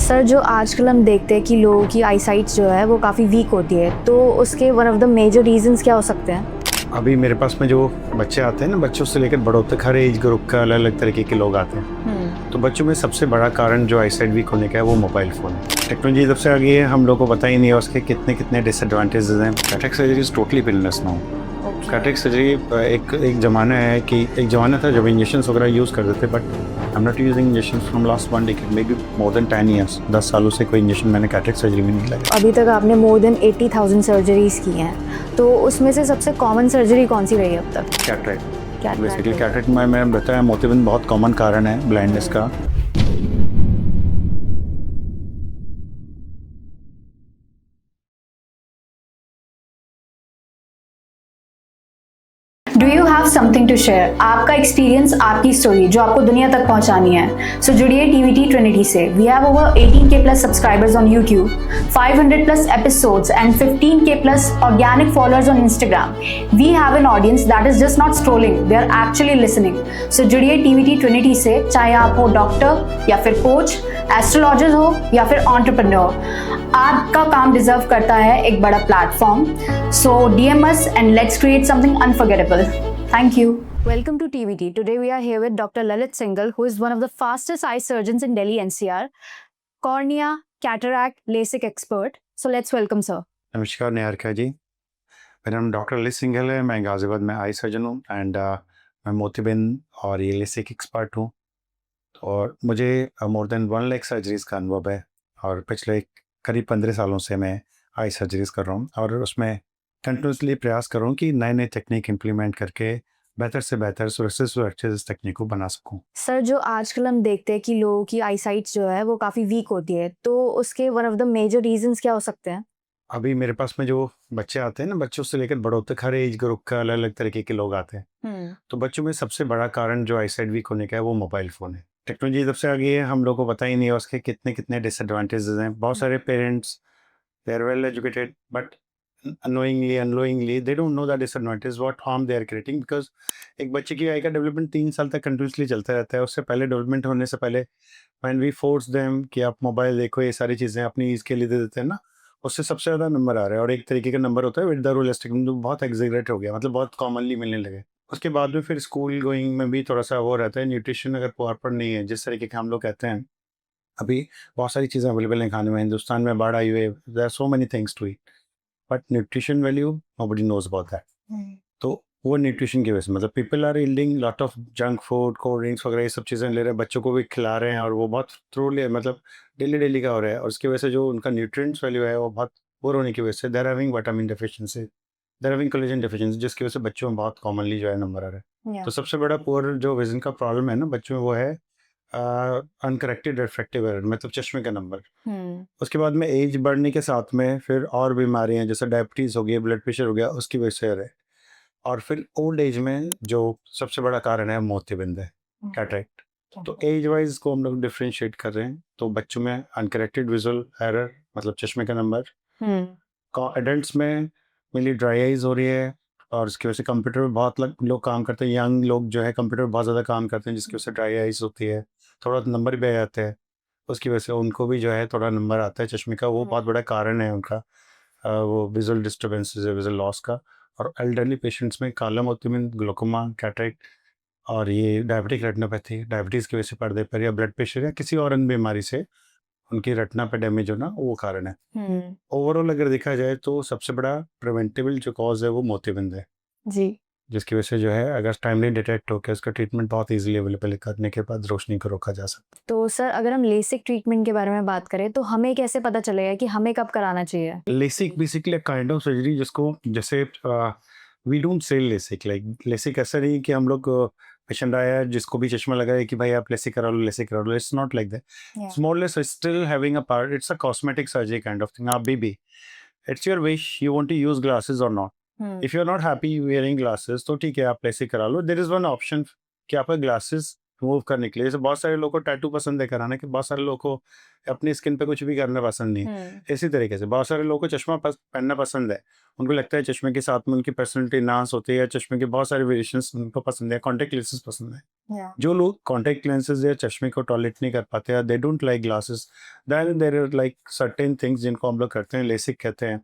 Sir, जो आजकल हम देखते हैं कि लोगों की आईसाइट जो है वो काफ़ी वीक होती है, तो उसके one of the major reasons क्या हो सकते हैं? अभी मेरे पास में जो बच्चे आते हैं ना, बच्चों से लेकर बड़ों तक हर एज ग्रुप का अलग अलग तरीके के लोग आते हैं। तो बच्चों में सबसे बड़ा कारण जो आईसाइट वीक होने का है वो मोबाइल फ़ोन है। टेक्नोलॉजी जब से आ गई है हम लोग को पता ही नहीं है उसके कितने कितने डिसएडवांटेजेस हैं। Cataract surgery is totally painless now. Cataract surgery एक ज़माना है कि एक ज़माना था जब इंजेक्शन वगैरह यूज़ करते थे, but I am not using injection from last 1 decade, may be more than 10 years. 10 सालों से कोई इंजेक्शन मैंने कैटरेक्ट सर्जरी में नहीं लगाया। अभी तक आपने मोर देन 80,000 सर्जरीज की हैं, तो उसमें से सबसे कॉमन सर्जरी कौन सी रही है अब तक? कैटरेक्ट बेसिकली कैटरेक्ट में मैंने बताया मोतियाबिंद बहुत कॉमन कारण है ब्लाइंडनेस का। Do you have something to share? आपका एक्सपीरियंस, आपकी स्टोरी जो आपको दुनिया तक पहुंचानी है। सो जुड़िए टीवीटी ट्रिनिटी से। We have over 18K plus subscribers on YouTube, 500 plus episodes and 15K plus organic followers on Instagram. We have an audience that is just not scrolling, they are actually listening. So जुड़िए TVT Trinity से, चाहे आप हो doctor या फिर coach, astrologer हो या फिर एंटरप्रेन्योर। आपका काम डिजर्व करता है एक बड़ा platform. So DM us and let's create something unforgettable. Thank you. Welcome to TVT. Today we are here with Dr. Lalit Singhal, who is one of the fastest eye surgeons in Delhi NCR, cornea, cataract, LASIK expert. So let's welcome sir. नमस्कार निहारिका जी, मेरा नाम doctor Lalit Singhal है। मैं गाज़ियाबाद में eye surgeon हूँ and मैं मोतियाबिंद और ये लेसिक एक्सपर्ट हूँ। और मुझे मोर देन 1 लाख सर्जरीज़ का अनुभव है और पिछले करीब 15 सालों से मैं आई सर्जरीज़ कर रहा हूँ और उसमें कंटिन्यूसली प्रयास कर रहा हूँ कि नए नए टेक्निक इम्प्लीमेंट करके बेहतर से बेहतर सुरक्षित इस टेक्निक को बना सकूँ। सर, जो आजकल हम देखते हैं कि लोगों की आईसाइट जो है वो काफ़ी वीक होती है, तो उसके one of the major reasons क्या हो सकते हैं? अभी मेरे पास में जो बच्चे आते हैं ना, बच्चों से लेकर बड़ों तक हर एज ग्रुप का अलग अलग तरीके के लोग आते हैं। तो बच्चों में सबसे बड़ा कारण जो आईसाइट वीक होने का है वो मोबाइल फ़ोन है। टेक्नोलॉजी जब से आ गई है हम लोग को पता ही नहीं है उसके कितने कितने डिसएडवांटेजेस हैं। बहुत सारे parents, they are well educated, but unknowingly they don't know the disadvantage what harm they are creating, because एक बच्चे की आई का डेवलपमेंट 3 साल तक कंटिन्यूसली चलता रहता है। उससे पहले डेवलपमेंट होने से पहले व्हेन वी फोर्स देम कि आप मोबाइल देखो, ये सारी चीज़ें अपनी ईज़ के लिए दे देते हैं ना, उससे सबसे ज़्यादा नंबर आ रहा है। और एक तरीके का नंबर होता है विद द रूल एस्टिक, जो बहुत एग्जीगरेट हो गया, मतलब बहुत कॉमनली मिलने लगे। उसके बाद में फिर स्कूल गोइंग में भी थोड़ा सा वो रहता है, न्यूट्रिशन अगर प्रॉपर नहीं है, जिस तरीके के हम लोग कहते हैं अभी बहुत सारी चीज़ें अवेलेबल हैं खाने में। हिंदुस्तान में बाढ़ आई हुई है, there are so many things to eat, but nutrition value nobody knows about that. तो वो न्यूट्रिशन की वजह से मतलब people are yielding lot of junk food, cold drinks वगैरह ये सब चीज़ें ले रहे हैं, बच्चों को भी खिला रहे हैं और वो बहुत थ्रूली मतलब डेली डेली का हो रहा है। और उसकी वजह से जो उनका न्यूट्रिएंट्स वैल्यू है वो बहुत पुअर होने की वजह से they are having vitamin deficiency, they are having collagen deficiency, जिसकी वजह से बच्चों में बहुत कॉमनली जो है नंबर आ रहा है। Yeah. तो सबसे बड़ा पुअर जो विजन का प्रॉब्लम है ना बच्चों में वो है अनकरेक्टेड रिफ्रैक्टिव एरर, मतलब चश्मे का नंबर। उसके बाद में एज बढ़ने के साथ में फिर और बीमारियां जैसे डायबिटीज़ हो गई, ब्लड प्रेशर हो गया, उसकी वजह से है। और फिर ओल्ड एज में जो सबसे बड़ा कारण है मोतियाबिंद है, कैटरेक्ट। तो एज वाइज को हम लोग डिफ्रेंशिएट कर रहे हैं। तो बच्चों में अनकरेक्टेड विजुअल एरर मतलब चश्मे का नंबर, एडल्ट्स में मेनली ड्राई आइज हो रही है और उसकी वजह से कंप्यूटर में बहुत लोग काम करते हैं। यंग लोग जो है कंप्यूटर में बहुत ज़्यादा काम करते हैं, जिसकी वजह से ड्राई आइज होती है, थोड़ा नंबर भी आ जाते हैं। उसकी वजह से उनको भी जो है थोड़ा नंबर आता है चश्मे का, वो बहुत बड़ा कारण है उनका वो विजुअल डिस्टर्बेंसेस है, विजुअल लॉस का। और एल्डरली पेशेंट्स में काला मोतियाबिंद, ग्लोकोमा, कैटरेक्ट और ये डायबिटिक रेटिनोपैथी, डायबिटीज़ की वजह से पर्दे पर या ब्लड प्रेशर या किसी और अन्य बीमारी से उनकी रेटिना पे डैमेज होना वो कारण है। ओवरऑल अगर देखा जाए तो सबसे बड़ा प्रिवेंटेबल जो कॉज है वो मोतियाबिंद है जी। जिसकी वजह से जो है अगर टाइमली डिटेक्ट होकर उसका ट्रीटमेंट बहुत इजीली अवेलेबल करने के बाद रोशनी को रोका जा सकता है। तो सर, अगर हम लेसिक ट्रीटमेंट के बारे में बात करें तो हमें कैसे पता चलेगा कि हमें कब कराना चाहिए? LASIK basically kind of surgery जिसको जैसे we don't say LASIK, like LASIK ऐसा नहीं कि हम लोग पेशेंट आया है जिसको भी चश्मा लगा है कि भाई आप लेसिक करा लो, लेसिक करा लो। It's not like that. It's more less still having a part, it's a cosmetic surgery kind of thing. आप भी it's your wish, you want to use glasses और not. If you are not happy wearing glasses तो ठीक है आप LASIK करा लो। There is one option कि आपका ग्लासेस रिमूव करने के लिए, जैसे बहुत सारे लोगों को टैटू पसंद है कराना, कि बहुत सारे लोगों को अपनी स्किन पे कुछ भी करना पसंद नहीं है। इसी तरीके से बहुत सारे लोगों को चश्मा पहनना पसंद है। उनको लगता है चश्मे के साथ में उनकी पर्सनैलिटी नाश होती है, चश्मे के बहुत सारे वेरिएशंस उनको पसंद है, कॉन्टेक्ट लेंसेज पसंद है। Yeah. जो लोग कॉन्टेक्ट लेंसेज या चश्मे को टॉलरेट नहीं कर पाते या they don't like glasses, then there are like certain things जिनको हम लोग करते हैं, लेसिक कहते हैं।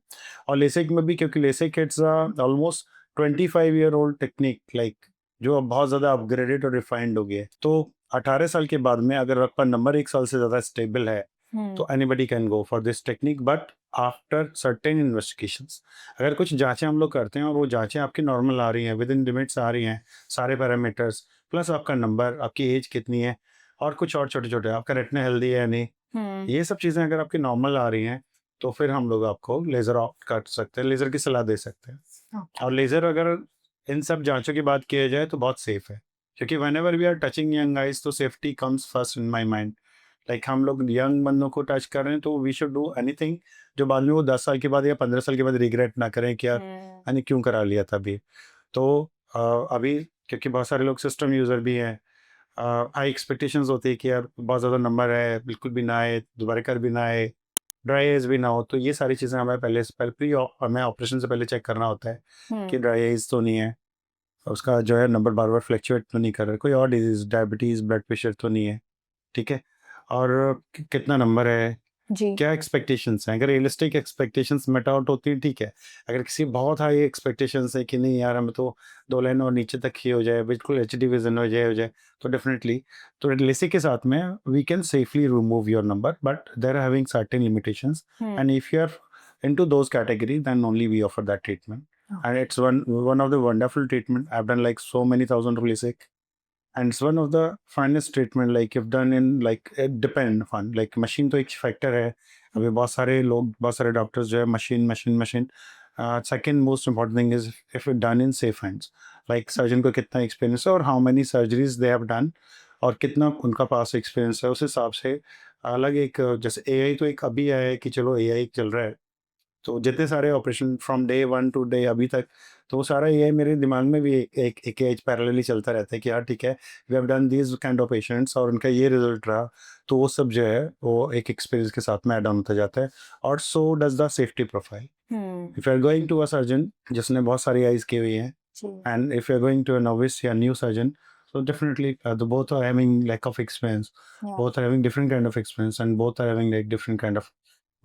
और लेसिक में भी, क्योंकि LASIK it's almost 25-year-old technique, like जो अब बहुत ज़्यादा अपग्रेडेड और रिफाइंड हो गई है। तो 18 साल के बाद में अगर आपका नंबर 1 साल से ज़्यादा स्टेबल है तो anybody can go for this technique, but after certain investigations. अगर कुछ जांचें हम लोग करते हैं और वो जांचें आपकी नॉर्मल आ रही हैं, विद इन लिमिट्स आ रही हैं, सारे पैरामीटर्स प्लस आपका नंबर, आपकी एज कितनी है और कुछ और छोटे छोटे, आपका रेटिना हेल्दी है या नहीं, ये सब चीज़ें अगर आपकी नॉर्मल आ रही हैं तो फिर हम लोग आपको लेज़र ऑप्ट कर सकते हैं, लेज़र की सलाह दे सकते हैं। और लेज़र अगर इन सब जांचों की बात किया जाए तो बहुत सेफ है, क्योंकि whenever we are touching young eyes तो safety comes first in my mind. Like हम लोग यंग बंदों को टच कर रहे हैं तो वी शुड डू एनीथिंग जो बाद में वो 10 साल के बाद या 15 साल के बाद रिग्रेट ना करें कि यार मैंने क्यों करा लिया था अभी। तो अभी क्योंकि बहुत सारे लोग सिस्टम यूज़र भी हैं, हाई एक्सपेक्टेशंस होती है कि यार बहुत ज़्यादा नंबर है, बिल्कुल भी ना आए, दोबारा कर भी ना आए, ड्राई आइज भी ना हो, तो ये सारी चीज़ें हमें पहले से पहले हमें ऑपरेशन से पहले चेक करना होता है कि ड्राई आइज तो नहीं है, उसका जो है नंबर बार बार फ्लक्चुएट तो नहीं कर रहा है, कोई और डिजीज़, डायबिटीज़, ब्लड प्रेशर तो नहीं है, ठीक है। और कितना नंबर है, जी। क्या एक्सपेक्टेशंस हैं, अगर रियलिस्टिक एक्सपेक्टेशंस मेट आउट होती हैं ठीक है। अगर किसी बहुत हाई एक्सपेक्टेशंस है कि नहीं यार हमें तो 2 लाइन और नीचे तक ही हो जाए, बिल्कुल एचडी विजन हो जाए, तो डेफिनेटली तो लेसिक के साथ में we can safely remove your number, but there are having certain limitations, and if you are into those category then only we offer that treatment. And it's one of the wonderful treatment. I've done like so many thousand of LASIK, and it's one of the finest treatment like you've done in like it depend on like machine तो एक factor है। अभी बहुत सारे लोग, बहुत सारे doctors जो है machine. Second most important thing is if it done in safe hands, like surgeon को कितना एक्सपीरियंस है और how many surgeries they have done और कितना उनका पास एक्सपीरियंस है, उस हिसाब से अलग एक, जैसे एआई तो एक अभी आया है कि चलो एआई चल रहा है, तो जितने सारे operation from day 1 to day अभी तक, तो वो सारा ये मेरे दिमाग में भी एक एज पैरेलली चलता रहता है कि यार ठीक है we have done these kind of patients और उनका ये रिजल्ट रहा, तो वो सब जो है वो एक एक्सपीरियंस के साथ में ऐड ऑन होता जाता है। और so does the safety profile. If you are going to a surgeon जिसने बहुत सारी आइज की हुई हैं, and if you are going to a novice या new surgeon, so definitely the both are having lack of experience, both are having different kind of experience and both are having like different kind of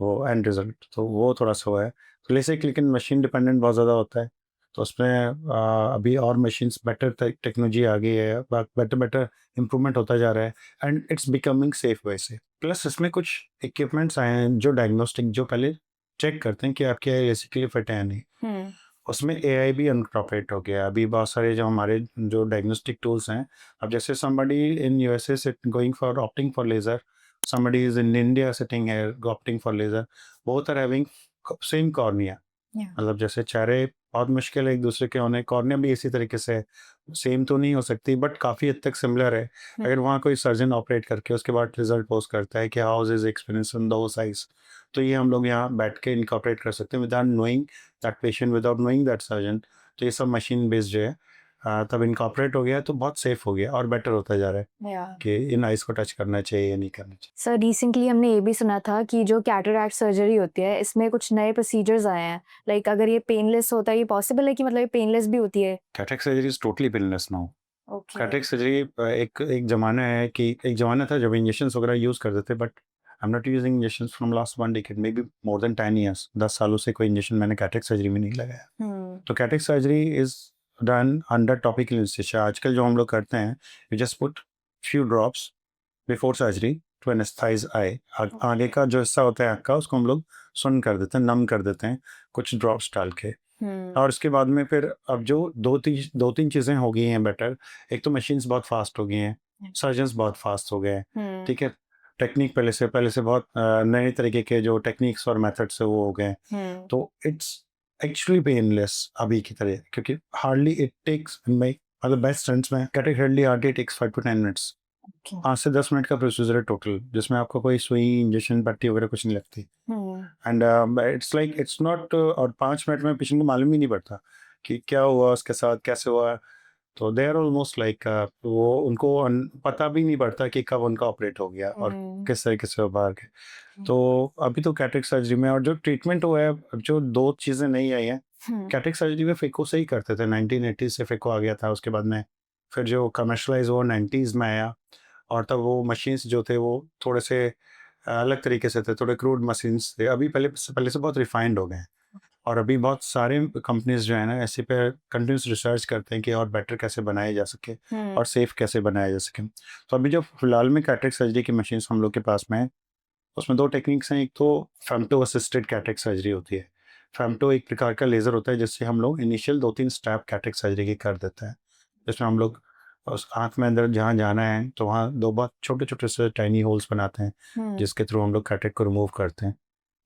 वो and result, तो वो थोड़ा सा हुआ है। तो LASIK लेकिन मशीन डिपेंडेंट बहुत ज़्यादा होता है, तो उसमें अभी और मशीन्स बेटर टेक्नोलॉजी आ गई है, बेटर इम्प्रूवमेंट होता जा रहा है, एंड इट्स बिकमिंग सेफ वैसे। प्लस इसमें कुछ इक्विपमेंट्स आए हैं जो डायग्नोस्टिक, जो पहले चेक करते हैं कि आपके बेसिकली फिट है या नहीं, उसमें एआई भी इनकॉर्पोरेट हो गया। अभी बहुत सारे जो हमारे जो डायग्नोस्टिक टूल्स हैं, अब जैसे somebody in USA going for opting for laser, somebody is in India sitting here opting for laser, both are having same cornea. मतलब जैसे चेहरे बहुत मुश्किल है एक दूसरे के होने, कॉर्निया भी इसी तरीके से सेम तो नहीं हो सकती बट काफ़ी हद तक सिमिलर है। अगर वहाँ कोई सर्जन ऑपरेट करके उसके बाद रिजल्ट पोस्ट करता है कि हाउ इज एक्सपीरियंस इन दो साइज, तो ये हम लोग यहाँ बैठ के इनकॉपरेट कर सकते हैं without knowing that patient, without knowing that surgeon. तो ये सब मशीन बेस्ड जो है तब इनकॉपरेट हो गया, तो बहुत सेफ हो गया और बेटर होता जा रहा है कि इन आइज को टच करना चाहिए या नहीं करना चाहिए। सर रिसेंटली हमने ये भी सुना था कि जो कैटरैक्ट सर्जरी होती है इसमें कुछ नए प्रोसीजर्स आए हैं, लाइक अगर ये पेनलेस होता है, ये पॉसिबल है कि मतलब ये पेनलेस भी होती है? Cataract surgery is totally painless now. Okay. Cataract surgery एक ज़माना है कि एक ज़माना था जब इंजेक्शंस वगैरह यूज़ करते थे, but I am not using injections from last 1 decade, may be more than 10 years, 10 सालों से कोई इंजेक्शन मैंने कैटरैक्ट सर्जरी में नहीं लगाया। तो cataract surgery is done under topical anaesthesia. आजकल जो हम लोग करते हैं, you just put few drops before surgery to anaesthetise eye, आगे का जो हिस्सा होता है आँख का उसको हम लोग सुन्न कर देते हैं, नम कर देते हैं कुछ ड्रॉप्स डाल के। और उसके बाद में फिर अब जो दो तीन चीज़ें हो गई हैं बेटर। एक तो मशीन्स बहुत फास्ट हो गई हैं, सर्जन्स बहुत फास्ट हो गए, ठीक है। टेक्निक पहले से बहुत नए तरीके के जो टेक्निक्स और मेथड्स है वो हो गए, तो इट्स एक्चुअली पेनलेस अभी की तरह, क्योंकि हार्डली इट टेक्स मतलब बेस्ट सेंस में cataract hardly takes 5 to 10 minutes। 5 से 10 मिनट का प्रोसीजर है टोटल, जिसमें आपको कोई सुई, इंजेक्शन, पट्टी वगैरह कुछ नहीं लगती। And it's like it's not, और 5 मिनट में पेशेंट को मालूम ही नहीं पड़ता कि क्या हुआ उसके साथ, कैसे हुआ। तो दे आर ऑलमोस्ट लाइक वो उनको पता भी नहीं पड़ता कि कब उनका ऑपरेट हो गया और किस तरीके से वो बाहर गए। तो अभी तो कैटरैक्ट सर्जरी में और जो ट्रीटमेंट हुआ है, जो 2 चीज़ें नहीं आई हैं, कैटरैक्ट सर्जरी में फेको से ही करते थे, 1980 से फेको आ गया था, उसके बाद में फिर जो कमर्शलाइज वो 90s में आया, और तब वो मशीन्स जो थे वो थोड़े से अलग तरीके से थे, थोड़े क्रूड मशीन्स थे। अभी पहले से बहुत रिफाइंड हो गए हैं, और अभी बहुत सारे कंपनीज जो है ना ऐसे पे कंटिन्यूस रिसर्च करते हैं कि और बेटर कैसे बनाए जा सके और सेफ कैसे बनाया जा सके। तो अभी जो फिलहाल में कैटरेक्ट सर्जरी की मशीन्स हम लोग के पास में है, उसमें दो टेक्निक्स हैं। एक तो फेमटो असिस्टेड कैटरेक्ट सर्जरी होती है। फेमटो एक प्रकार का लेज़र होता है जिससे हम लोग इनिशियल 2-3 स्टेप कैटरेक्ट सर्जरी के कर देते हैं, जिसमें हम लोग उस आँख में अंदर जहाँ जाना है तो वहाँ 2 बहुत छोटे-छोटे से टाइनी होल्स बनाते हैं, जिसके थ्रू हम लोग कैटरेक्ट को रिमूव करते हैं,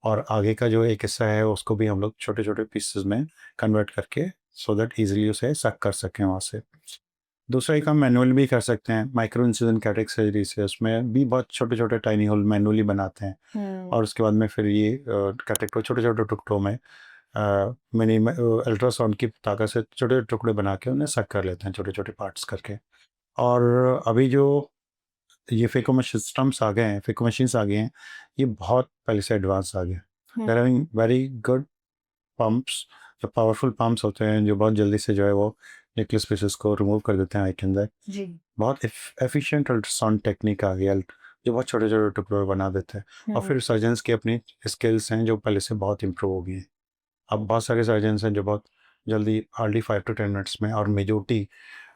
और आगे का जो एक हिस्सा है उसको भी हम लोग छोटे-छोटे पीसेस में कन्वर्ट करके सो दैट ईज़िली उसे सक कर सकें वहाँ से। दूसरा एक हम मैनुअल भी कर सकते हैं, माइक्रो इंसिजन कैटरेक्ट सर्जरी से, उसमें भी बहुत छोटे-छोटे टाइनी होल मैनुअली बनाते हैं, और उसके बाद में फिर ये कैटरेक्ट को छोटे-छोटे टुकड़ों में मिनी अल्ट्रासाउंड की ताकत से छोटे टुकड़े बना के उन्हें सक कर लेते हैं, छोटे-छोटे पार्ट्स करके। और अभी जो ये फ़ेको सिस्टम्स आ गए हैं, फ़ेको मशीन्स आ गए हैं, ये बहुत पहले से एडवांस आ गए हैं। There are very good pumps, जो पावरफुल पंप्स होते हैं, जो बहुत जल्दी से जो है वो न्यूक्लियस पीसेस को रिमूव कर देते हैं आई के अंदर। जी। बहुत एफिशिएंट अल्ट्रासाउंड टेक्निक आ गई है, जो बहुत छोटे-छोटे टुकड़ों में बना देते हैं, और फिर सर्जन्स की अपनी स्किल्स हैं जो पहले से बहुत इम्प्रूव हो गई हैं। अब बहुत सारे सर्जन्स हैं जो बहुत जल्दी हार्डली 5 टू 10 मिनट्स में, और मेजॉरिटी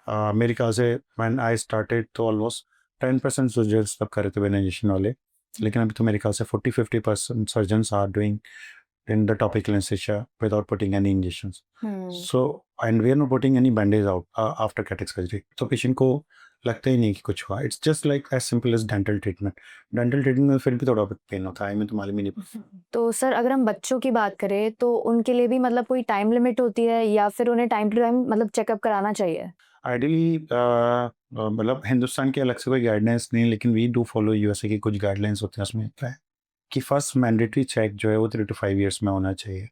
मेरे ख्याल से व्हेन आई स्टार्टेड तो ऑलमोस्ट 10% सर्जन्स तब कर रहे थे बिना इंजेक्शन वाले, लेकिन अभी तो मेरे ख्याल से 40-50% surgeons are doing in the topical anesthesia without putting any injections. So, and we are not putting any bandage out after cataract surgery. तो पेशेंट को लगता ही नहीं कि कुछ हुआ। It's just like as simple as dental treatment. Dental treatment में फिर भी थोड़ा बहुत पेन होता है, हमें तो मालूम ही नहीं पड़ता। तो सर अगर हम बच्चों की बात करें तो उनके लिए भी मतलब कोई टाइम लिमिट होती है या फिर उन्हें टाइम टू टाइम मतलब चेकअप कराना चाहिए? आइडियली मतलब हिंदुस्तान की अलग से कोई गाइडलाइंस नहीं, लेकिन वी डू फॉलो यूएसए की कुछ गाइडलाइंस होते हैं। उसमें होता है कि फर्स्ट मैंडेटरी चेक जो है वो 3 to 5 ईयर्स में होना चाहिए,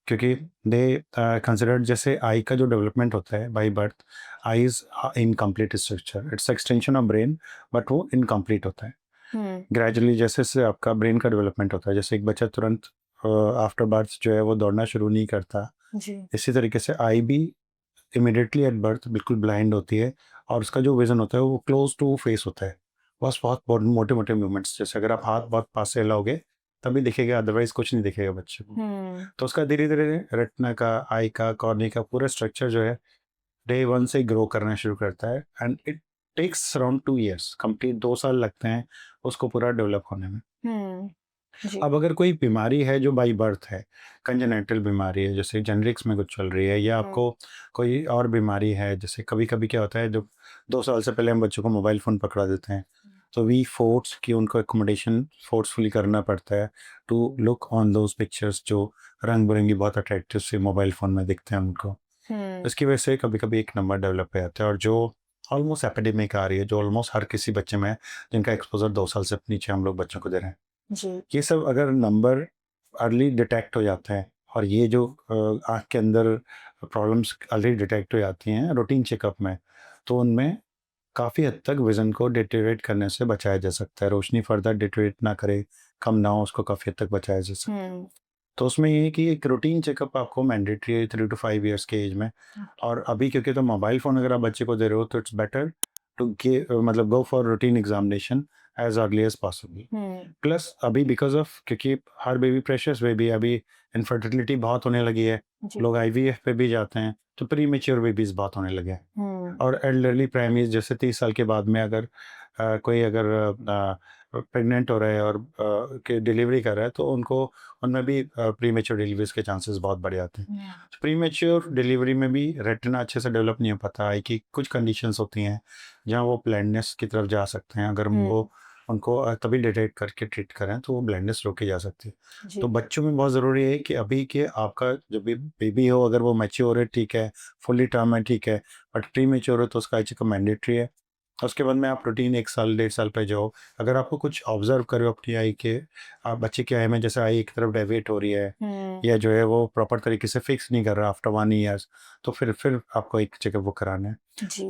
क्योंकि दे कंसिडर जैसे आई का जो डेवलपमेंट होता है by birth, I is incomplete structure, it's extension of brain, but वो इनकम्प्लीट होता है। ग्रेजुअली जैसे से आपका ब्रेन का डेवलपमेंट होता है, जैसे एक बच्चा तुरंत आफ्टर बर्थ जो है वो दौड़ना शुरू नहीं करता, इसी तरीके से आई भी इमिडिएटली एट बर्थ बिल्कुल ब्लाइंड होती है, और उसका जो विजन होता है वो क्लोज टू फेस होता है, बस बहुत बहुत मोटे मोटे मूवमेंट्स, जैसे अगर आप हाथ बहुत पास से हिलाओगे तभी दिखेगा, अदरवाइज कुछ नहीं दिखेगा बच्चे को। तो उसका धीरे धीरे रेटिना का, आई का, कॉर्नी का पूरा स्ट्रक्चर जो है डे 1 से ग्रो करना शुरू करता है, and it takes around 2 years, complete 2 साल लगते हैं उसको पूरा डेवलप होने में। जी। अब अगर कोई बीमारी है जो बाई बर्थ है, कंजेनेटल बीमारी है, जैसे जेनरिक्स में कुछ चल रही है, या आपको कोई और बीमारी है, जैसे कभी कभी क्या होता है, जो 2 साल से पहले हम बच्चों को मोबाइल फ़ोन पकड़ा देते हैं, तो वी फोर्स कि उनको एकोमोडेशन फोर्सफुली करना पड़ता है to look on those pictures जो रंग बिरंगी बहुत अट्रैक्टिव से मोबाइल फ़ोन में दिखते हैं उनको। इसकी वजह से कभी कभी एक नंबर डेवलप हो जाता है, और जो ऑलमोस्ट एपिडेमिक आ रही है, जो ऑलमोस्ट हर किसी बच्चे में है, जिनका एक्सपोजर 2 साल से नीचे हम लोग बच्चों को दे रहे हैं। जी। ये सब अगर नंबर अर्ली डिटेक्ट हो जाते हैं, और ये जो आँख के अंदर प्रॉब्लम्स अर्ली डिटेक्ट हो जाती हैं रूटीन चेकअप में, तो उनमें काफ़ी हद तक विज़न को डिटेरियोरेट करने से बचाया जा सकता है। रोशनी फर्दर डिटेरियोरेट ना करे, कम ना हो, उसको काफ़ी हद तक बचाया जा सकता है। तो उसमें ये है कि एक रूटीन चेकअप आपको मैंडेटरी है 3 to 5 ईयर्स के एज में। और अभी क्योंकि तो मोबाइल फ़ोन अगर आप बच्चे को दे रहे हो, तो इट्स बेटर टू मतलब go for routine examination as early as possible. Plus अभी बिकॉज ऑफ, क्योंकि हर बेबी प्रेशस बेबी, अभी इनफर्टिलिटी बहुत होने लगी है, लोग आईवीएफ पे भी जाते हैं, तो प्री मेच्योर बेबीज बहुत होने लगे हैं। और एल्डरली प्राइमरीज जैसे 30 साल के बाद में अगर कोई अगर प्रेग्नेंट हो रहा है और के डिलीवरी कर रहा है, तो उनको उनमें भी प्री मेच्योर डिलीवरीज के चांसेस बहुत बढ़ जाते हैं। प्री मेच्योर डिलीवरी में भी रेटिना अच्छे से डेवलप नहीं हो पाता है, कि कुछ कंडीशंस होती हैं जहाँ वो ब्लाइंडनेस की तरफ जा सकते हैं। अगर वो उनको तभी डिटेक्ट करके ट्रीट करें तो वो ब्लाइंडनेस रोकी जा सकती है। तो बच्चों में बहुत ज़रूरी है कि अभी के आपका जब भी बेबी हो, अगर वो मैच्योर है ठीक है, फुली टर्म है ठीक है, बट प्री मेच्योर है तो उसका आई चेकअप मैंडेटरी है। उसके बाद में आप रूटीन 1 साल 1.5 साल पे जाओ। अगर आपको कुछ ऑब्जर्व करो अपनी आई के, आप बच्चे के आई में जैसे आई एक तरफ डेविएट हो रही है, या जो है वो प्रॉपर तरीके से फिक्स नहीं कर रहा आफ्टर 1 ईयर्स, तो फिर आपको एक चेकअप वो कराना है।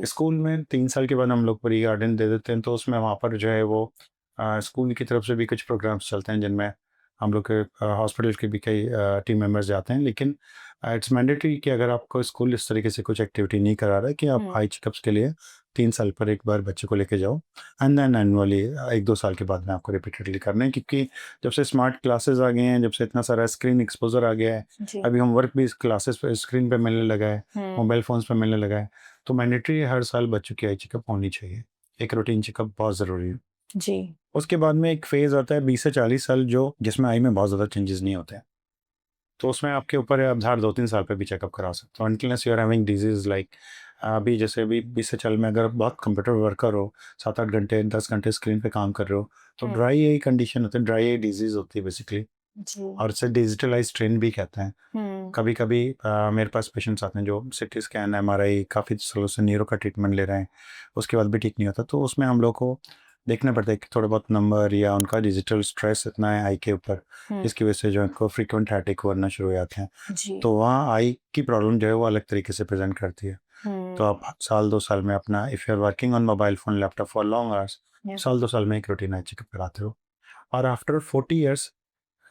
स्कूल में 3 साल के बाद हम लोग प्री गार्डन दे देते हैं, तो उसमें वहाँ पर जो है वो स्कूल की तरफ से भी कुछ प्रोग्राम्स चलते हैं जिनमें हम लोग के हॉस्पिटल के भी कई टीम मेंबर्स जाते हैं, लेकिन इट्स मैंडेटरी कि अगर आपको स्कूल इस तरीके से कुछ एक्टिविटी नहीं करा रहा है कि आप आई चेकअप्स के लिए 3 साल पर एक बार बच्चे को लेके जाओ, एंड देन एनुअली 1-2 साल के बाद में आपको रिपीटेडली करना है, क्योंकि जब से स्मार्ट क्लासेस आ गए हैं, जब से इतना सारा स्क्रीन एक्सपोजर आ गया है, जी। अभी होमवर्क भी क्लासेस पे स्क्रीन पे मिलने लगा है, मोबाइल फ़ोन्स पे मिलने लगा है, तो मैंडेटरी हर साल बच्चों की आई चेकअप होनी चाहिए। एक रूटीन चेकअप बहुत ज़रूरी है। जी। उसके बाद में एक फेज़ आता है 20 से 40 साल जो जिसमें आई में बहुत ज़्यादा चेंजेस नहीं होते हैं। तो उसमें आपके ऊपर है, आप हर 2-3 साल पे भी चेकअप करा सकते हो, until you are having disease like अभी जैसे अभी 20 से 40 में अगर आप बहुत कंप्यूटर वर्कर हो, 7-8 घंटे 10 घंटे स्क्रीन पे काम कर रहे हो, तो ड्राई आई कंडीशन होती है, ड्राई आई डिजीज़ होती है बेसिकली, जी। और इसे डिजिटलाइज्ड ट्रेन भी कहते हैं। कभी कभी मेरे पास पेशेंट्स आते हैं जो सिटी स्कैन एमआरआई काफ़ी सालों से न्यूरो का ट्रीटमेंट ले रहे हैं, उसके बाद भी ठीक नहीं होता, तो उसमें हम लोग को देखना पड़ता है कि थोड़ा बहुत नंबर या उनका डिजिटल स्ट्रेस इतना है आई के ऊपर, जिसकी वजह से जो उनको फ्रीक्वेंट हेडेक होना शुरू हो जाते हैं, जी। तो वहाँ आई की प्रॉब्लम जो है वो अलग तरीके से प्रेजेंट करती है। तो आप साल 2 साल में अपना if you are working on mobile phone laptop for long hours, Yeah. साल 2 साल में एक रूटीन आई चेकअप कराते हो। और आफ्टर 40 ईयर्स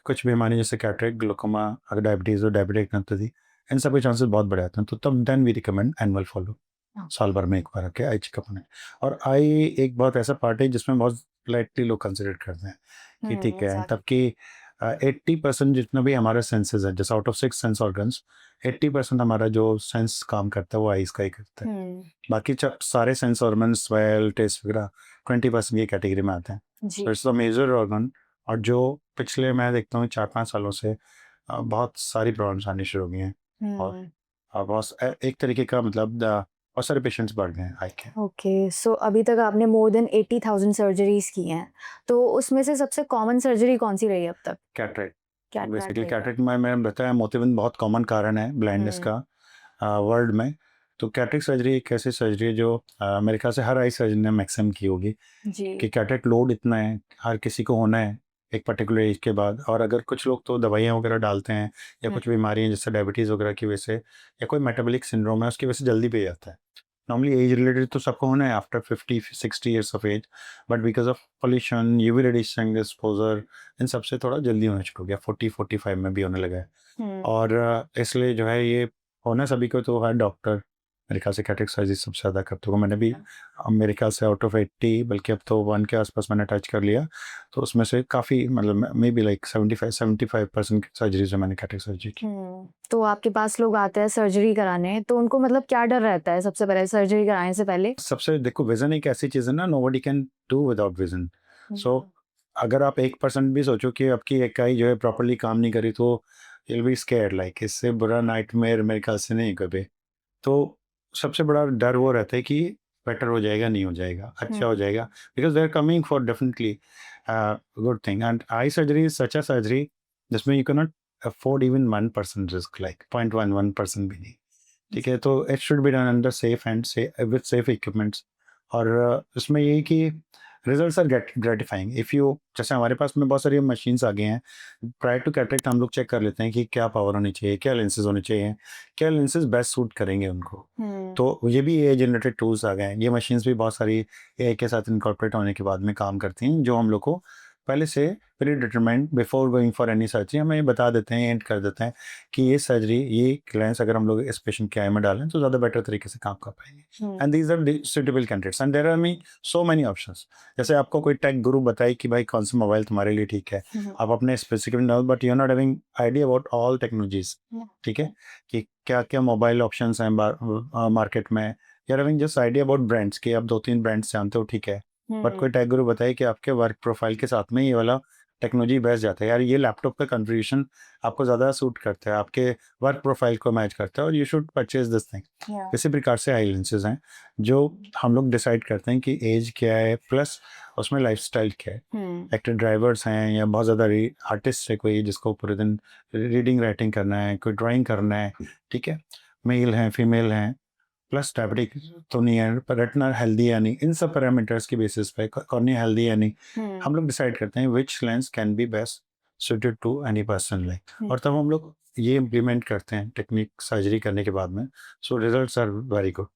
कुछ बीमारी जैसे कैटरेक्ट, ग्लूकोमा, अगर डायबिटीज़ हो, डायबिटिक रेटिनोपैथी, इन सब के चांसेस बहुत बढ़ जाते हैं, तो तब then we recommend annual follow, साल भर में एक बार आके आई चेकअप होने। और आई एक बहुत ऐसा पार्ट है जिसमें बहुत लाइटली लोग कंसिडर करते हैं कि ठीक है, तब कि 80% जितना भी हमारा सेंसेस है, जैसे आउट ऑफ 6 सेंस ऑर्गन्स 80% हमारा जो सेंस काम करता है वो आईज का ही करता है। बाकी सारे सेंस ऑर्गन, स्मेल, टेस्ट वगैरह 20% की कैटेगरी में आते हैं। जी। So it's the major organ, और जो पिछले मैं देखता हूँ 4-5 सालों से बहुत सारी प्रॉब्लम्स आनी शुरू हो गई हैं, और बहुत एक तरीके का मतलब बहुत सारे पेशेंट्स बढ़ गए हैं आई के। ओके, सो अभी तक आपने मोर देन 80,000 सर्जरीज की हैं, तो उसमें से सबसे कॉमन सर्जरी कौन सी रही है अब तक? कैटरेक्ट बेसिकली, कैटरेक्ट में मैंने बताया मोतियाबिंद बहुत कॉमन कारण है ब्लाइंडनेस का वर्ल्ड में। तो कैटरेक्ट सर्जरी एक ऐसी सर्जरी है जो मेरे ख्याल से हर आई सर्जन ने मैक्सिमम की होगी, जी। कि कैटरेक्ट लोड इतना है, हर किसी को होना है एक पर्टिकुलर एज के बाद, और अगर कुछ लोग तो दवाइयाँ वगैरह डालते हैं या कुछ बीमारियाँ जैसे डायबिटीज़ वगैरह की वजह से, या कोई मेटाबॉलिक सिंड्रोम है उसकी वजह से जल्दी भी जाता है। नॉर्मली एज रिलेटेड तो सबको होना है after 50-60 years of age, but because of pollution, UV radiation exposure, इन सबसे थोड़ा जल्दी होना शुरू हो गया, 40-45 में भी होने लगा है। और इसलिए जो है ये होना सभी को, तो हर डॉक्टर मेरे ख्याल से कैटरेक्ट सर्जरी सबसे ज़्यादा करते होगा। मैंने भी मेरे ख्याल से आउट ऑफ 80, बल्कि अब तो 1 के आसपास मैंने टच कर लिया, तो उसमें से काफ़ी मतलब मे बी लाइक 75% सर्जरीज मैंने कैटरेक्ट सर्जरी की। तो आपके पास लोग आते हैं सर्जरी कराने, तो उनको मतलब क्या डर रहता है सबसे पहले सर्जरी कराने से पहले? सबसे देखो, विजन एक ऐसी चीज़ है ना, nobody can do without vision. So अगर आप 1% भी सोचो कि आपकी इकाई जो है प्रॉपरली काम नहीं करी, तो you will be scared, like इससे बुरा नाइटमेयर मेरे ख्याल से नहीं कभी। तो सबसे बड़ा डर वो रहता है कि बेटर हो जाएगा, नहीं हो जाएगा, अच्छा हो जाएगा, because they are coming for definitely good thing, and eye surgery is such a surgery जिसमें you can not afford even 1% risk, like 0.11% भी नहीं, ठीक है। तो it should be done under safe and with safe equipments, और उसमें यही कि results are gratifying if you, जैसे हमारे पास में बहुत सारी मशीन्स आ गए हैं, प्रायर टू कैटरेक्ट हम लोग चेक कर लेते हैं कि क्या पावर होनी चाहिए, क्या लेंसेज होने चाहिए, क्या लेंसेज बेस्ट सूट करेंगे उनको। तो ये भी ए जनरेटेड टूल्स आ गए हैं, ये मशीन्स भी बहुत सारी ए के साथ इनकॉर्पोरेट होने के बाद में काम करती हैं, जो हम लोग को पहले से pre determined before going for any surgery हमें बता देते हैं, एंड कर देते हैं कि ये सर्जरी, ये लेंस अगर हम लोग इस पेशेंट के आई में डालें तो ज़्यादा बेटर तरीके से काम कर पाएंगे, and these are suitable candidates, and there are me so many options. जैसे आपको कोई टेक गुरु बताए कि भाई कौन सा मोबाइल तुम्हारे लिए ठीक है, आप अपने specific no, but you are not having idea about all technologies, ठीक है, कि क्या क्या मोबाइल ऑप्शंस हैं मार्केट में, you are having just idea about brands, कि आप 2-3 ब्रांड्स जानते हो, ठीक है, बट कोई टेक गुरु बताए कि आपके वर्क प्रोफाइल के साथ में ये वाला टेक्नोलॉजी बेस्ट जाता है, यार ये लैपटॉप का कन्फिग्रेशन आपको ज़्यादा सूट करता है, आपके वर्क प्रोफाइल को मैच करता है, और you should purchase this thing. इसी प्रकार से आई लेंसेज हैं जो हम लोग डिसाइड करते हैं कि एज क्या है, प्लस उसमें लाइफस्टाइल क्या है। एक्टर ड्राइवर्स हैं, या बहुत ज़्यादा आर्टिस्ट है कोई जिसको पूरे दिन रीडिंग राइटिंग करना है, कोई ड्राइंग करना है, ठीक है, मेल हैं, फीमेल हैं, प्लस डायबिटिक तो नहीं है, पर रेटिना हेल्दी है नहीं, इन सब पैरामीटर्स की बेसिस पे कॉर्निया हेल्दी है नहीं, हम लोग डिसाइड करते हैं which lens can be best suited to any person, like, और तब हम लोग ये इम्प्लीमेंट करते हैं टेक्निक सर्जरी करने के बाद में। So results are very good,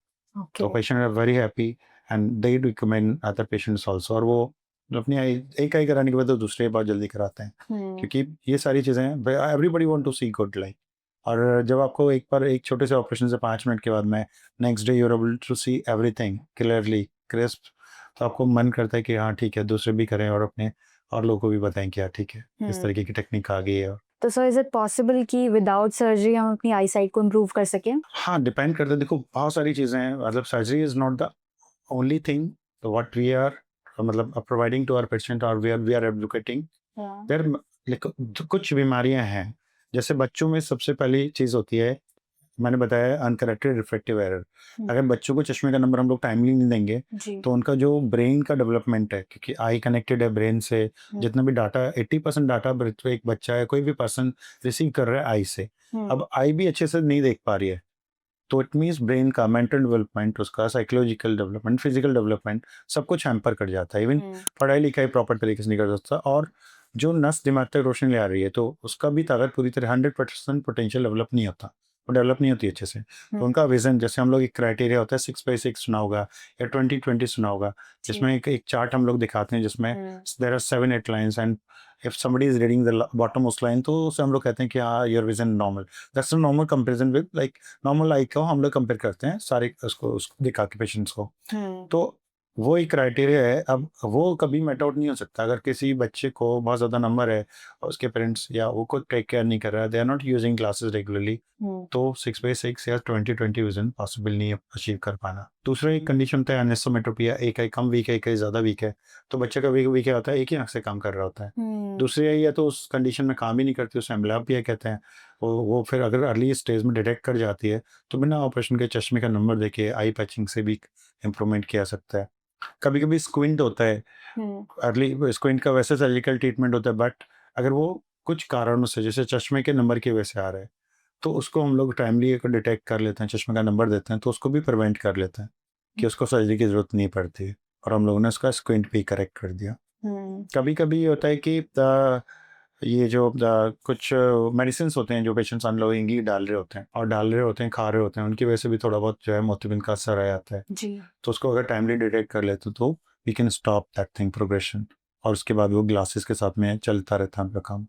तो patient are very happy, and they recommend other patients also, और वो अपनी एक आई कराने के बाद तो दूसरे बहुत जल्दी कराते हैं, क्योंकि ये सारी चीज़ें everybody want to see good like. और जब आपको एक बार एक छोटे से ऑपरेशन से 5 मिनट के बाद में next day you are able to see everything clearly crisp, तो आपको मन करता है कि हाँ ठीक है, दूसरे भी करें और अपने और लोगों को भी बताएं कि हाँ ठीक है, इस तरीके की टेक्निक आ गई है। तो सर इज इट पॉसिबल कि विदाउट सर्जरी हम अपनी आई साइट को इम्प्रूव कर सकें? हाँ, डिपेंड करता है, देखो बहुत सारी चीज़ें हैं, मतलब surgery is not the only thing what we are मतलब प्रोवाइडिंग टू आवर पेशेंट और वी आर एडवोकेटिंग देयर। कुछ बीमारियां हैं, जैसे बच्चों में सबसे पहली चीज़ होती है, मैंने बताया अनकरेक्टेड रिफ्रैक्टिव एरर। अगर बच्चों को चश्मे का नंबर हम लोग टाइमली नहीं देंगे जी। तो उनका जो ब्रेन का डेवलपमेंट है, क्योंकि आई कनेक्टेड है ब्रेन से, जितना भी डाटा 80% डाटा एक बच्चा है कोई भी पर्सन रिसीव कर रहा है आई से। अब आई भी अच्छे से नहीं देख पा रही है, तो इट मीन्स ब्रेन का मेंटल डेवलपमेंट, उसका साइकोलॉजिकल डेवलपमेंट, फिजिकल डेवलपमेंट सब कुछ हैम्पर कर जाता है। इवन पढ़ाई लिखाई प्रॉपर तरीके से नहीं कर सकता, और जो नस दिमाग तक रोशनी ले आ रही है तो उसका भी ताकत पूरी तरह 100% पोटेंशियल डेवलप नहीं होता, वो डेवलप नहीं होती अच्छे से। तो उनका विजन, जैसे हम लोग एक क्राइटेरिया होता है 6x6 सुना होगा या 20-20 सुना होगा, जिसमें एक चार्ट हम लोग दिखाते हैं जिसमें there are 7-8 lines and if somebody is reading the bottom most line तो उसे हम लोग कहते हैं कि हाँ your vision normal. That's a normal comparison with like normal eye को हम लोग कंपेयर करते हैं सारे उसको दिखा के पेशेंट्स को। तो वो एक क्राइटेरिया है। अब वो कभी मेट आउट नहीं हो सकता अगर किसी बच्चे को बहुत ज़्यादा नंबर है और उसके पेरेंट्स या वो कोई टेक केयर नहीं कर रहा है, they are not using glasses regularly, तो 6x6 या 20-20 विजन पॉसिबल नहीं है अचीव कर पाना। दूसरा एक कंडीशन होता है अनिसोमेट्रोपिया, एक आई कम वीक है एक आई ज़्यादा वीक है, तो बच्चे का वीक होता है एक ही आँख से काम कर रहा होता है, दूसरी आई या तो उस कंडीशन में काम ही नहीं करती, उसे एम्ब्लियोपिया कहते हैं। वो फिर अगर अर्ली स्टेज में डिटेक्ट कर जाती है तो बिना ऑपरेशन के चश्मे का नंबर देके आई पैचिंग से भी इम्प्रूवमेंट किया सकता है। कभी कभी स्क्विंट होता है, अर्ली स्क्विंट का वैसे सर्जिकल ट्रीटमेंट होता है, बट अगर वो कुछ कारणों से जैसे चश्मे के नंबर की वजह से आ रहा है तो उसको हम लोग टाइमली डिटेक्ट कर लेते हैं, चश्मे का नंबर देते हैं तो उसको भी प्रिवेंट कर लेते हैं कि उसको सर्जरी की जरूरत नहीं पड़ती, और हम लोगों ने उसका स्क्विंट भी करेक्ट कर दिया। कभी कभी ये होता है कि ये जो कुछ मेडिसिन होते हैं जो पेशेंट्स अनलोइंगली डाल रहे होते हैं और डाल रहे होते हैं खा रहे होते हैं, उनकी वजह से भी थोड़ा बहुत जो है मोतिबिन का असर आ जाता है जी। तो उसको अगर टाइमली डिटेक्ट कर लेते तो we can stop that thing progression, और उसके बाद वो ग्लासेस के साथ में चलता रहता है उनका काम।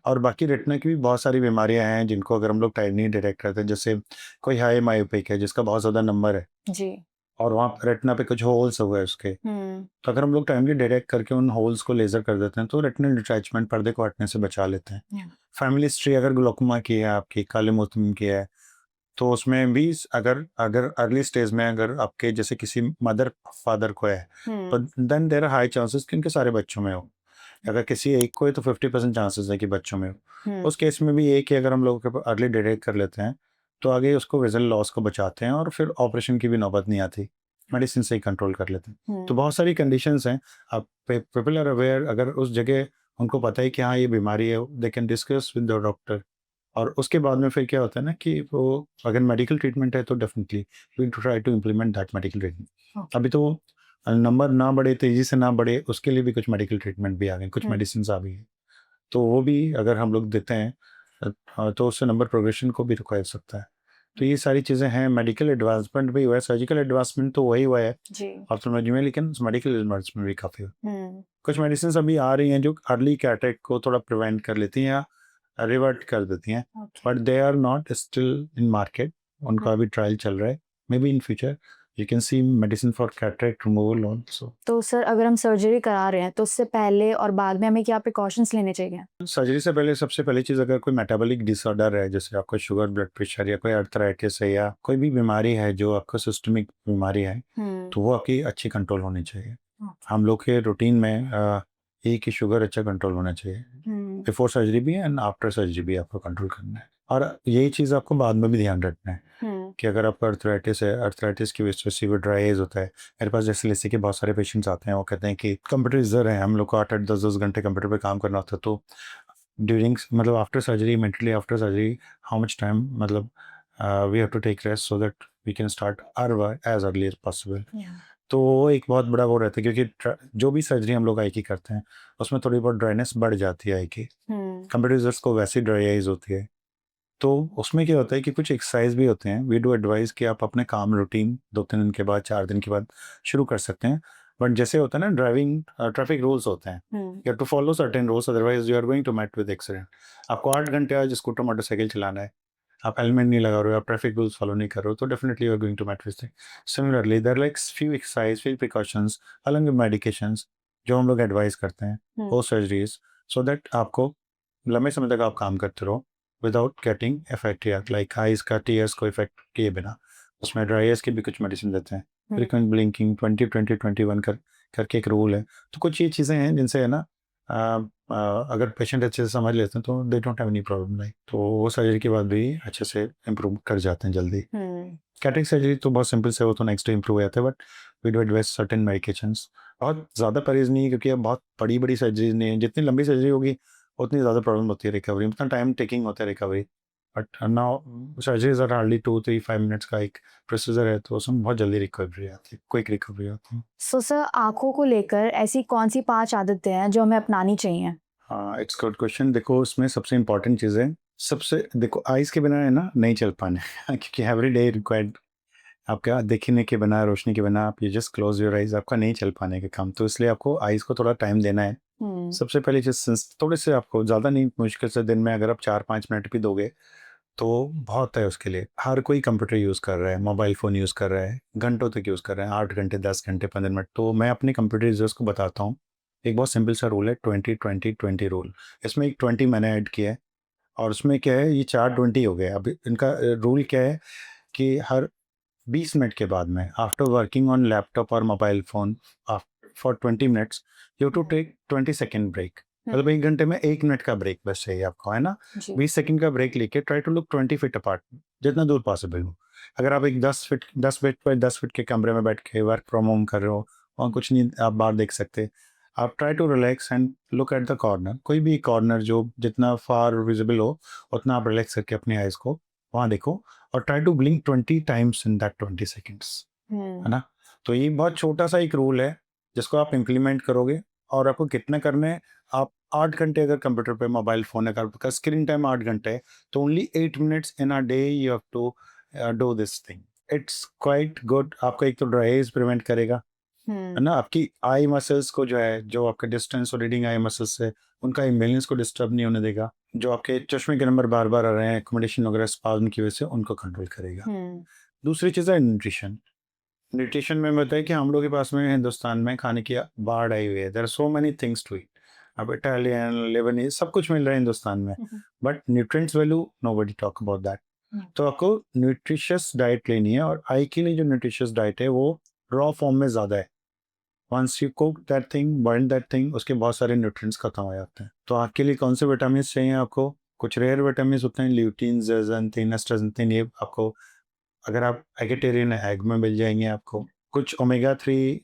और बाकी रेटिना की भी बहुत सारी बीमारियां हैं जिनको अगर हम लोग टाइमली डिटेक्ट करते हैं, जैसे कोई हाई मायोपिक है जिसका बहुत ज़्यादा नंबर है जी। और वहाँ रेटिना पे कुछ होल्स हुए उसके, तो अगर हम लोग टाइमली डिटेक्ट करके उन होल्स को लेजर कर देते हैं तो रेटिनल डिटैचमेंट पर्दे को हटने से बचा लेते हैं। फैमिली हिस्ट्री अगर ग्लोकोमा की है, आपकी काले मोतियम की है, तो उसमें भी अगर अगर अर्ली स्टेज में अगर आपके जैसे किसी मदर फादर को है तो then there are high chances कि उनके सारे बच्चों में हो। अगर किसी एक को है तो 50% चांसेस है कि बच्चों में हो। उस केस में भी एक ही अगर हम लोग अर्ली डिटेक्ट कर लेते हैं तो आगे उसको विजन लॉस को बचाते हैं और फिर ऑपरेशन की भी नौबत नहीं आती, मेडिसिन से ही कंट्रोल कर लेते हैं। तो बहुत सारी कंडीशंस हैं, अब पीपल आर अवेयर, अगर उस जगह उनको पता है कि हाँ ये बीमारी है, they can discuss with the doctor, और उसके बाद में फिर क्या होता है ना कि वो अगर मेडिकल ट्रीटमेंट है तो definitely we try to implement that medical treatment. अभी तो नंबर ना बढ़े, तेजी से ना बढ़े, उसके लिए भी कुछ मेडिकल ट्रीटमेंट भी आ गए, कुछ मेडिसिन आ गई है, तो वो भी अगर हम लोग देते हैं तो उससे नंबर प्रोग्रेशन को भी रुका जा सकता है। तो ये सारी चीज़ें हैं। मेडिकल एडवांसमेंट भी हुआ है, सर्जिकल एडवांसमेंट तो वही हुआ है ऑप्थेल्मोलॉजी में, लेकिन मेडिकल एडवांसमेंट भी काफ़ी हुआ। कुछ मेडिसिन अभी आ रही हैं जो अर्ली कैटरेक्ट को थोड़ा प्रिवेंट कर लेती हैं या रिवर्ट कर देती हैं, but they are not still in market, उनका अभी ट्रायल चल रहा है। Maybe in future you can see medicine for cataract removal also. तो सर अगर हम सर्जरी करा रहे हैं तो उससे पहले और बाद में हमें क्या प्रिकॉशंस लेने चाहिए? सर्जरी से पहले सबसे पहली चीज़, अगर कोई मेटाबॉलिक डिसऑर्डर है, जैसे आपको शुगर, ब्लड प्रेशर या कोई अर्थराइटिस है या कोई भी बीमारी है जो आपको सिस्टमिक बीमारी है, तो वो आपकी अच्छी कंट्रोल होनी चाहिए। हम लोग के रूटीन में एक ही शुगर अच्छा कंट्रोल होना चाहिए, बिफोर सर्जरी भी एंड आफ्टर सर्जरी भी आपको कंट्रोल करना है। और यही चीज़ आपको बाद में भी ध्यान रखना है कि अगर आपका अर्थराइटिस है, अर्थराइटिस की वजह से ड्राई एज होता है। मेरे पास जैसे लिस्सी के बहुत सारे पेशेंट्स आते हैं, वो कहते हैं कि कंप्यूटर यूज़र है, हम लोग को 8-8 10-10 घंटे कंप्यूटर पे काम करना होता है, तो ड्यूरिंग मतलब after surgery, mentally after surgery, how much time मतलब we have to take rest so that we can start our work as early as possible. तो वो एक बहुत बड़ा वो रहता है, क्योंकि जो भी सर्जरी हम लोग आई की करते हैं उसमें थोड़ी बहुत ड्राइनेस बढ़ जाती है आई की, कंप्यूटर यूजर्स को वैसी ड्राई आइज होती है। तो उसमें क्या होता है कि कुछ एक्सरसाइज भी होते हैं, वी डू एडवाइस कि आप अपने काम रूटीन 2-3 दिन के बाद, 4 दिन के बाद शुरू कर सकते हैं, बट जैसे होता है ना ड्राइविंग ट्रैफिक रूल्स होते हैं, you have to follow certain rules, otherwise you are going to meet with accident. आपको 8 घंटे आज स्कूटर मोटरसाइकिल चलाना है, आप हेलमेट नहीं लगा रहे हो, आप ट्रैफिक रूल्स फॉलो नहीं कर रहे हो, तो definitely you are going to meet with. Similarly there like few exercise, few precautions along with medications जो हम लोग एडवाइस करते हैं पोस्ट सर्जरीज, सो दैट आपको लंबे समय तक आप काम करते रहो विदाउट गेटिंग इफेक्ट, या लाइक आइज का टीयर्स को इफेक्ट किए बिना। उसमें ड्राई आइज की भी कुछ मेडिसिन देते हैं, फ्रीक्वेंट ब्लिंकिंग 20-20-21 करके एक रूल है। तो कुछ ये चीज़ें हैं जिनसे है ना अगर पेशेंट अच्छे से समझ लेते हैं तो they don't have any problem, like तो वो सर्जरी के बाद भी अच्छे से इम्प्रूव कर जाते हैं जल्दी। कैटरेक्ट सर्जरी तो बहुत सिंपल से, वो तो नेक्स्ट डे इम्प्रूव हो जाता है, but we do advice certain medications. बहुत ज़्यादा परहेज नहीं है क्योंकि अब बहुत बड़ी बड़ी सर्जरीज नहीं है, जितनी लंबी सर्जरी होगी उतनी ज़्यादा प्रॉब्लम होती है रिकवरी, उतना टाइम टेकिंग होता है recovery. But now surgeries are hardly 2-3-5 minutes का एक प्रोसीजर है, तो उसमें बहुत जल्दी रिकवरी आती है, क्विक रिकवरी आती है। सो सर, आंखों को लेकर ऐसी कौन सी 5 आदतें हैं जो हमें अपनानी चाहिए? हाँ, इट्स गुड क्वेश्चन। देखो उसमें सबसे इम्पोर्टेंट चीज़ है, सबसे देखो आइज़ के बिना है ना नहीं चल पाने क्योंकि एवरी डे रिक्वायर्ड, आपका देखने के बिना, रोशनी के बिना आप ये जस्ट क्लोज योर आइज़, आपका नहीं चल पाने का काम, तो इसलिए आपको आइज़ को थोड़ा टाइम देना है। सबसे पहली चीज़ थोड़े से आपको ज़्यादा नहीं, मुश्किल से दिन में अगर आप 4-5 मिनट भी दोगे तो बहुत है उसके लिए। हर कोई कंप्यूटर यूज़ कर रहा है, मोबाइल फ़ोन यूज़ कर रहा है, घंटों तक यूज़ कर रहे हैं, 8 घंटे, 10 घंटे, 15 मिनट। तो मैं अपने कंप्यूटर यूज़र्स को बताता हूँ, एक बहुत सिंपल सा रूल है 20-20-20 रूल। इसमें एक 20 मैंने ऐड किया है, और उसमें क्या है, ये 4 20 हो गए। अब इनका रूल क्या है कि हर 20 मिनट के बाद में, आफ्टर वर्किंग ऑन लैपटॉप और mobile phone for 20 minutes, you to take 20 second break. मतलब 1 घंटे में 1 मिनट का ब्रेक बस चाहिए आपको, है ना? 20 सेकंड का ब्रेक लेके try to look 20 feet apart, जितना दूर पॉसिबल हो। अगर आप एक 10 फीट पर 10 फीट के कमरे में बैठ के वर्क फ्रॉम होम कर रहे हो और कुछ नहीं आप बाहर देख सकते, आप try to relax and look at the corner, कोई भी कॉर्नर जो जितना फार विजिबल हो उतना आप रिलैक्स करके अपनी आइज़ को वहाँ देखो, और try to blink 20 times in that 20 seconds, है ना? तो ये बहुत छोटा सा एक रूल है जिसको आप इम्प्लीमेंट करोगे, और आपको कितना करना है, आप 8 घंटे अगर कंप्यूटर पे मोबाइल फ़ोन है, आपका स्क्रीन टाइम 8 घंटे है, तो only 8 minutes in a day you have to do this thing. It's quite good. आपको एक तो ड्राई आइज प्रिवेंट करेगा, है ना? आपकी आई मसल्स को जो है, जो आपका डिस्टेंस और रीडिंग आई मसल्स है, उनका इम्बैलेंस को डिस्टर्ब नहीं होने देगा। जो आपके चश्मे के नंबर बार-बार आ रहे हैं एक्कोमोडेशन वगैरह स्पाज़्म की वजह से, उनको कंट्रोल करेगा। दूसरी चीज़ है न्यूट्रिशन। न्यूट्रिशन में बताया कि हम लोग के पास में हिंदुस्तान में खाने की बाढ़ आई हुई है। There are so many things to eat. अब इटालियन, लेबनीज़ सब कुछ मिल रहा है हिंदुस्तान में, but nutrients value nobody talk about that. तो आपको न्यूट्रिशियस डाइट लेनी है, और आई के लिए जो न्यूट्रिशियस डाइट है वो रॉ फॉर्म में ज़्यादा है। Once you cook that thing, boil that thing, उसके बहुत सारे न्यूट्रिएंट्स खत्म हो जाते हैं। तो आपके लिए कौन से विटामिन चाहिए आपको? कुछ रेयर विटामिन होते हैं, ल्यूटीन, जेरेंथिन, एस्ट्राजेंथिन, ये आपको अगर आप एगिटेरियन है एग में मिल जाएंगे आपको। कुछ ओमेगा 3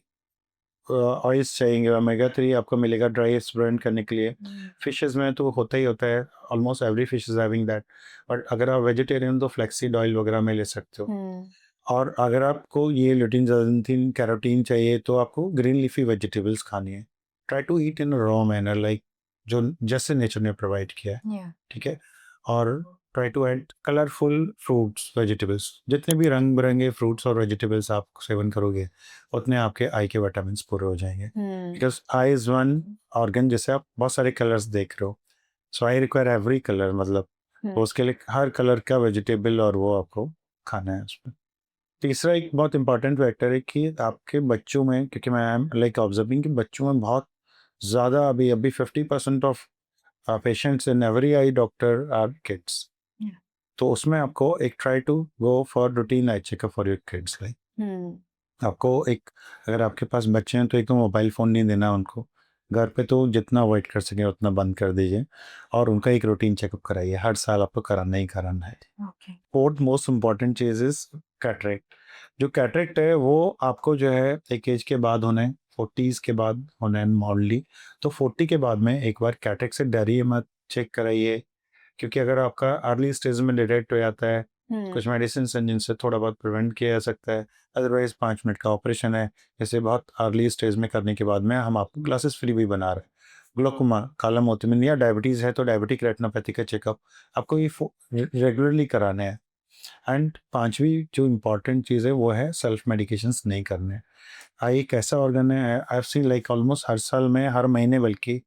ऑयल्स चाहिए, ओमेगा 3 आपको मिलेगा ड्राई आइस बर्न करने के लिए। फिशेस में तो होता ही होता है, almost every fish is having that, but अगर आप वेजिटेरियन तो फ्लैक्सीड ऑयल वगैरह में ले सकते हो। और अगर आपको ये ल्यूटीन, जेरेंथिन, कैरोटीन चाहिए तो आपको ग्रीन लीफी वेजिटेबल्स खानी है। Try to eat in raw manner, like जो जैसे नेचर ने प्रोवाइड किया है, ठीक है? और try to add colourful fruits, vegetables, जितने भी रंग बिरंगे फ्रूट्स और वेजिटेबल्स आप सेवन करोगे उतने आपके आई के विटामिन पूरे हो जाएंगे। Because I is one organ जिससे आप बहुत सारे कलर्स देख रहे हो, सो आई रिक्वायर एवरी कलर, मतलब तो उसके लिए हर कलर का वेजिटेबल और वो आपको खाना है उसमें। तीसरा एक बहुत इंपॉर्टेंट फैक्टर है कि आपके बच्चों में, क्योंकि मैं आई एम लाइक ऑब्जर्विंग कि बच्चों में बहुत ज़्यादा अभी 50% of patients in every eye doctor are kids. तो उसमें आपको एक try to go for routine eye checkup for your kids. Like आपको एक, अगर आपके पास बच्चे हैं तो एक तो मोबाइल फ़ोन नहीं देना उनको घर पे, तो जितना अवॉइड कर सकें उतना बंद कर दीजिए, और उनका एक रूटीन चेकअप कराइए, हर साल आपको कराना ही कराना है। Fourth most important cheese is cataract. जो कैटरेक्ट है वो आपको जो है एक एज के बाद होना है, 40s के बाद होना है मॉडली। तो 40 के बाद में एक बार कैटरेक्ट से डरिए मत, चेक कराइए, क्योंकि अगर आपका अर्ली स्टेज में डिटेक्ट हो जाता है, कुछ मेडिसिन हैं जिनसे थोड़ा बहुत प्रिवेंट किया जा सकता है, अदरवाइज 5 मिनट का ऑपरेशन है। जैसे बहुत अर्ली स्टेज में करने के बाद में हम आपको ग्लासेस फ्री भी बना रहे हैं। ग्लोकोमा, काला मोतियाबिंद या डायबिटीज़ है तो डायबिटिक रेटिनोपैथी का चेकअप आपको ये रेगुलरली कराना है। एंड पांचवी जो इम्पोर्टेंट चीज़ है वो है सेल्फ मेडिकेशंस नहीं करने। आई एक ऐसा ऑर्गन है, I have seen like almost हर साल में, हर महीने बल्कि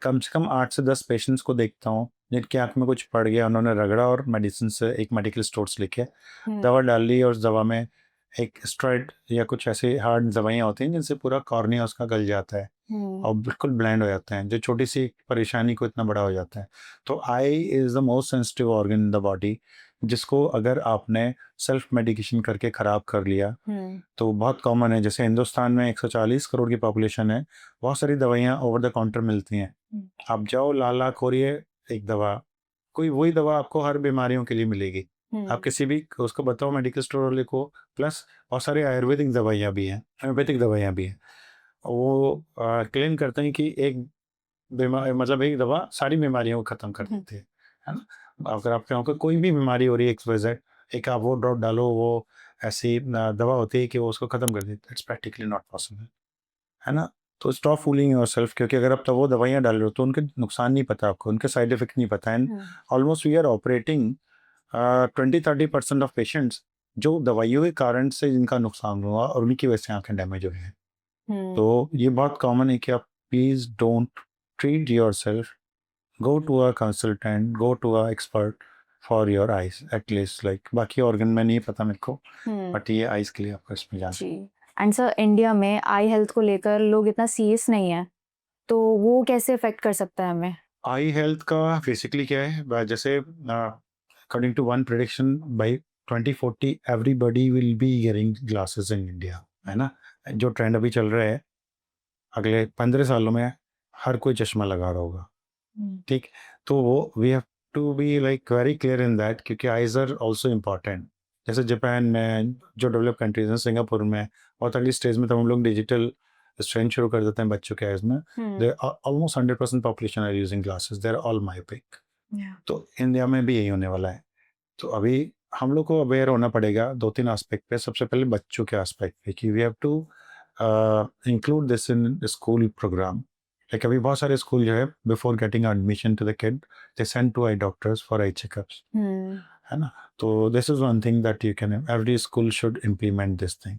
कम से कम 8 से 10 पेशेंट्स को देखता हूँ जिनकी आंख में कुछ पड़ गया, उन्होंने रगड़ा और मेडिसिन से एक मेडिकल स्टोर से लिखे दवा डाल ली, और उस दवा में एक स्टेरॉइड या कुछ ऐसे हार्ड दवाइयाँ होती हैं जिनसे पूरा कॉर्निया उसका गल जाता है और बिल्कुल ब्लाइंड हो जाते हैं, जो छोटी सी परेशानी को इतना बड़ा हो जाता है। तो eye is the most sensitive organ in the body, जिसको अगर आपने सेल्फ मेडिकेशन करके ख़राब कर लिया तो बहुत कॉमन है। जैसे हिंदुस्तान में 140 करोड़ की पॉपुलेशन है, बहुत सारी दवाइयाँ ओवर द काउंटर मिलती हैं। आप जाओ लाल लाख हो रही है एक दवा, कोई वही दवा आपको हर बीमारियों के लिए मिलेगी। आप किसी भी उसको बताओ मेडिकल स्टोर वाले को, प्लस बहुत सारी आयुर्वेदिक दवाइयाँ भी हैं, होम्योपैथिक दवाइयाँ भी हैं। वो क्लेम करते हैं कि एक बीमारी मतलब एक दवा सारी बीमारियों को ख़त्म कर देती है ना? अगर आपके यहाँ कोई भी बीमारी हो रही है XYZ, एक आप वो ड्रॉप डालो, वो ऐसी दवा होती है कि वो उसको ख़त्म कर देती है। इट्स प्रैक्टिकली नॉट पॉसिबल, है ना? तो स्टॉप फूलिंग योरसेल्फ, क्योंकि अगर आप तो वो दवाइयाँ डाल रहे हो तो उनके नुकसान नहीं पता आपको, उनके साइड इफेक्ट नहीं पता। And almost we are operating 20-30% of patients जो दवाइयों के कारण से जिनका नुकसान हुआ और उन्हीं की वजह से आंखें डैमेज हुई हैं। तो ये बहुत कॉमन है कि आप please don't treat yourself, go to a consultant, go to a expert for your eyes at least. Like बाकी ऑर्गन में नहीं पता मेरे को, बट ये आइज के लिए आपको इसमें जाना। जी। एंड सर, इंडिया में आई हेल्थ को लेकर लोग इतना सीरियस नहीं है, तो वो कैसे अफेक्ट कर सकता है हमें? आई हेल्थ का बेसिकली क्या है, जैसे according to one prediction by 2040 everybody will be wearing glasses in India, है ना? जो ट्रेंड अभी चल रहा है, अगले 15 सालों में हर कोई चश्मा लगा रहा होगा, ठीक? तो वो we have to be like very clear in that, क्योंकि आइज आर ऑल्सो इम्पॉर्टेंट। जैसे जापान में, जो डेवलप कंट्रीज हैं, सिंगापुर में, बहुत अर्ली स्टेज में तो हम लोग डिजिटल स्ट्रेन शुरू कर देते हैं बच्चों के आइज में। They almost 100% population are using glasses, they are all myopic. तो इंडिया में भी यही होने वाला है। तो अभी हम लोग को अवेयर होना पड़ेगा 2-3 एस्पेक्ट पे। सबसे पहले बच्चों के एस्पेक्ट पे कि we have to include this in school program. Like अभी बहुत सारे स्कूल जो है, before getting admission to the kid, they send to eye doctors for eye checkups, है ना? तो this is one thing that you can, every school should implement this thing,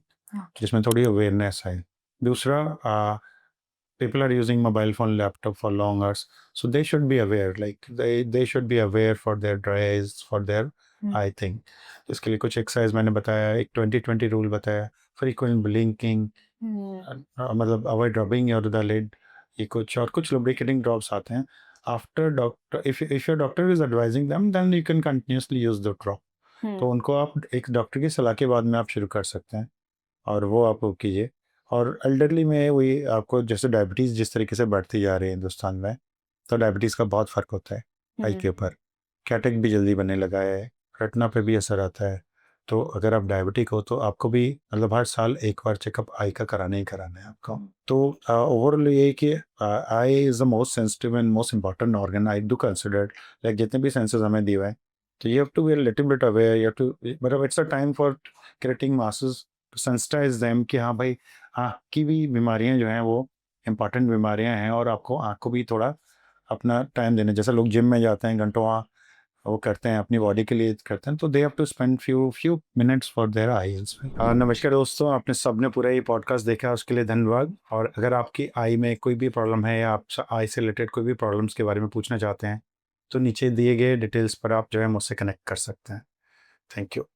जिसमें थोड़ी अवेयरनेस है। दूसरा, people are using mobile phone, laptop for long hours, so they should be aware, like they should be aware for their dry eyes, for their eye thing। इसके लिए कुछ exercise मैंने बताया, एक 20-20 रूल बताया, frequent blinking, मतलब avoid rubbing your the lid, ये कुछ और कुछ lubricating ड्रॉप्स आते हैं। After doctor, if your doctor is advising them, then you can continuously use the drop. तो उनको आप एक डॉक्टर की सलाह के बाद में आप शुरू कर सकते हैं, और वो आप कीजिए। और एल्डरली में वही आपको, जैसे डायबिटीज़ जिस तरीके से बढ़ती जा रही है हिंदुस्तान में, तो डायबिटीज़ का बहुत फ़र्क होता है आई के ऊपर। कैटरेक्ट भी जल्दी बनने लगा है, रेटिना पे भी असर आता है। तो अगर आप डायबिटिक हो तो आपको भी मतलब हर साल एक बार चेकअप आई का कराना ही कराना है आपको। तो ओवरऑल ये है कि eye is the most sensitive and most important organ I do consider. Like जितने भी सेंसेस हमें दिए हुए हैं, तो you have to be little bit aware, you have to, मतलब it's a time for creating masses to sensitise them कि हाँ भाई, आँख की भी बीमारियां जो हैं वो इम्पॉर्टेंट बीमारियां हैं, और आपको आँख को भी थोड़ा अपना टाइम देना। जैसे लोग जिम में जाते हैं, घंटों वहाँ वो करते हैं, अपनी बॉडी के लिए करते हैं, तो they have to spend few minutes for their eyes. नमस्कार दोस्तों, आपने सबने पूरा ये पॉडकास्ट देखा, उसके लिए धन्यवाद। और अगर आपकी आई में कोई भी प्रॉब्लम है या आप आई से रिलेटेड कोई भी प्रॉब्लम्स के बारे में पूछना चाहते हैं, तो नीचे दिए गए डिटेल्स पर आप जो है मुझसे कनेक्ट कर सकते हैं। Thank you.